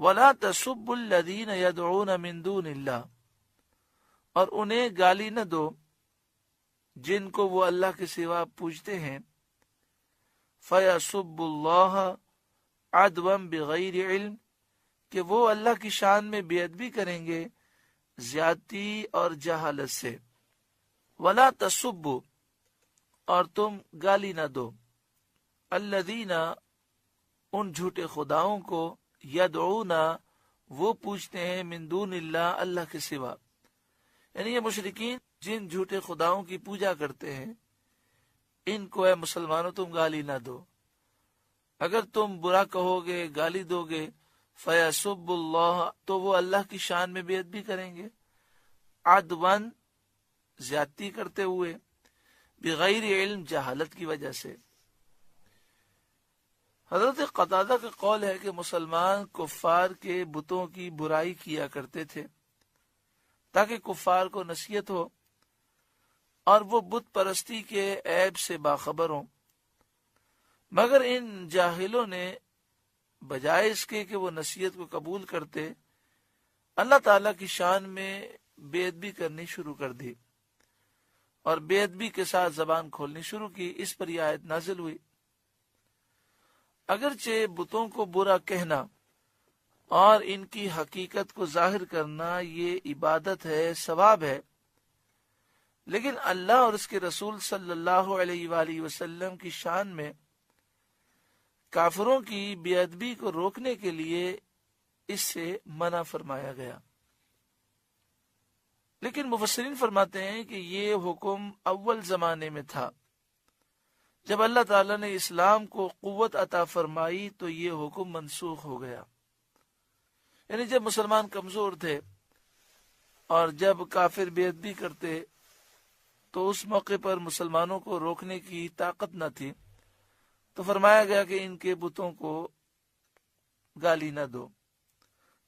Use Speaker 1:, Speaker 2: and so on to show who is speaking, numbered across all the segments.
Speaker 1: وَلَا تَسُبُّوا الَّذِينَ يَدْعُونَ مِن دُونِ اللَّهِ، اور انہیں گالی نہ دو جن کو وہ اللہ کے سوا پوجتے ہیں. فَيَسُبُّ اللَّهَ عَدْوًا بِغَيْرِ عِلْمٍ، کہ وہ اللہ کی شان میں بے ادبی کریں گے زیادتی اور جہالت سے. وَلَا تَسُبُّوا، اور تم گالی نہ دو، الذین، ان جھوٹے خداؤں کو، یدعون، وہ پوچھتے ہیں، من دون اللہ، اللہ کے سوا. یعنی یہ مشرکین جن جھوٹے خداؤں کی پوجا کرتے ہیں ان کو اے مسلمانوں تم گالی نہ دو. اگر تم برا کہو گے، گالی دو گے، فیسب اللہ، تو وہ اللہ کی شان میں بے ادبی کریں گے، عدوان، زیادتی کرتے ہوئے، بغیر علم، جہالت کی وجہ سے. حضرت قتادہ کا قول ہے کہ مسلمان کفار کے بتوں کی برائی کیا کرتے تھے تاکہ کفار کو نصیحت ہو اور وہ بت پرستی کے عیب سے باخبر ہوں. مگر ان جاہلوں نے بجائے اس کے کہ وہ نصیحت کو قبول کرتے، اللہ تعالیٰ کی شان میں بے ادبی کرنی شروع کر دی اور بے ادبی کے ساتھ زبان کھولنی شروع کی. اس پر یہ آیت نازل ہوئی. اگرچہ بتوں کو برا کہنا اور ان کی حقیقت کو ظاہر کرنا یہ عبادت ہے، ثواب ہے، لیکن اللہ اور اس کے رسول صلی اللہ علیہ وآلہ وسلم کی شان میں کافروں کی بے ادبی کو روکنے کے لیے اس سے منع فرمایا گیا. لیکن مفسرین فرماتے ہیں کہ یہ حکم اول زمانے میں تھا. جب اللہ تعالیٰ نے اسلام کو قوت عطا فرمائی تو یہ حکم منسوخ ہو گیا. یعنی جب مسلمان کمزور تھے اور جب کافر بے ادبی کرتے تو اس موقع پر مسلمانوں کو روکنے کی طاقت نہ تھی، تو فرمایا گیا کہ ان کے بتوں کو گالی نہ دو.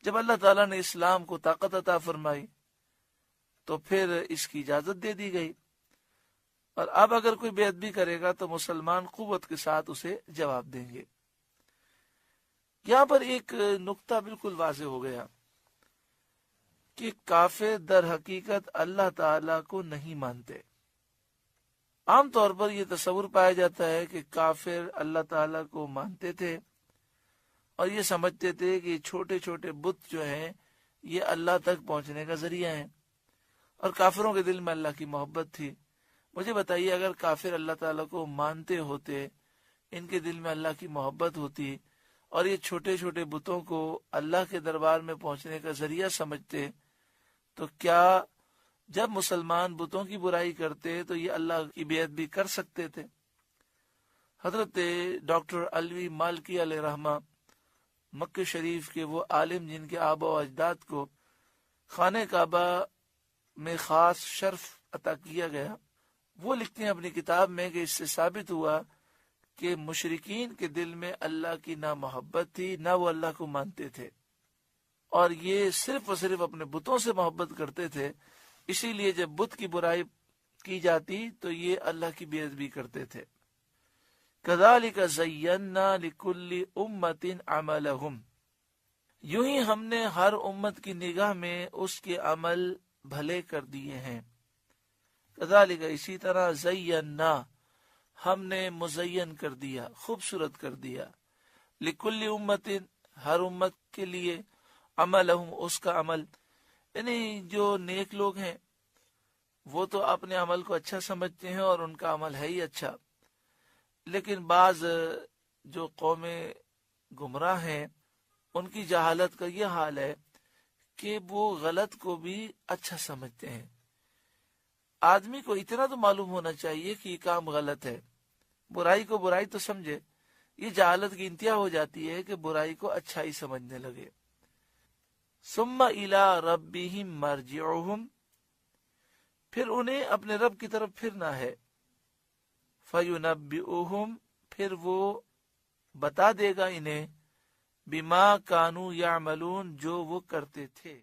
Speaker 1: جب اللہ تعالیٰ نے اسلام کو طاقت عطا فرمائی تو پھر اس کی اجازت دے دی گئی، اور اب اگر کوئی بے ادبی کرے گا تو مسلمان قوت کے ساتھ اسے جواب دیں گے. یہاں پر ایک نقطہ بالکل واضح ہو گیا کہ کافر در حقیقت اللہ تعالیٰ کو نہیں مانتے. عام طور پر یہ تصور پایا جاتا ہے کہ کافر اللہ تعالیٰ کو مانتے تھے اور یہ سمجھتے تھے کہ چھوٹے چھوٹے بت جو ہیں یہ اللہ تک پہنچنے کا ذریعہ ہیں، اور کافروں کے دل میں اللہ کی محبت تھی. مجھے بتائیے، اگر کافر اللہ تعالیٰ کو مانتے ہوتے، ان کے دل میں اللہ کی محبت ہوتی اور یہ چھوٹے چھوٹے بتوں کو اللہ کے دربار میں پہنچنے کا ذریعہ سمجھتے، تو کیا جب مسلمان بتوں کی برائی کرتے تو یہ اللہ کی بے ادبی کر سکتے تھے؟ حضرت ڈاکٹر علوی مالکی علیہ رحمہ، مکہ شریف کے وہ عالم جن کے آبا و اجداد کو خانہ کعبہ میں خاص شرف عطا کیا گیا، وہ لکھتے ہیں اپنی کتاب میں کہ اس سے ثابت ہوا کہ مشرکین کے دل میں اللہ کی نہ محبت تھی نہ وہ اللہ کو مانتے تھے، اور یہ صرف اور صرف اپنے بتوں سے محبت کرتے تھے. اسی لیے جب بت کی برائی کی جاتی تو یہ اللہ کی بے ادبی کرتے تھے. کذالک زینا لکل امۃ عملہم، یوں ہی ہم نے ہر امت کی نگاہ میں اس کے عمل بھلے کر دیے ہیں. کذالک، اسی طرح، زینا، ہم نے مزین کر دیا، خوبصورت کر دیا، لکل امت، ہر امت کے لیے، عملہم، اس کا عمل. یعنی جو نیک لوگ ہیں وہ تو اپنے عمل کو اچھا سمجھتے ہیں اور ان کا عمل ہے ہی اچھا، لیکن بعض جو قومیں گمراہ ہیں ان کی جہالت کا یہ حال ہے کہ وہ غلط کو بھی اچھا سمجھتے ہیں. آدمی کو اتنا تو معلوم ہونا چاہیے کہ یہ کام غلط ہے، برائی کو برائی تو سمجھے. یہ جہالت کی انتہا ہو جاتی ہے کہ برائی کو اچھائی سمجھنے لگے. ثم الی ربہم مرجعہم، پھر انہیں اپنے رب کی طرف پھرنا ہے. فینبئہم، پھر وہ بتا دے گا انہیں، بما کانوا یعملون، جو وہ کرتے تھے.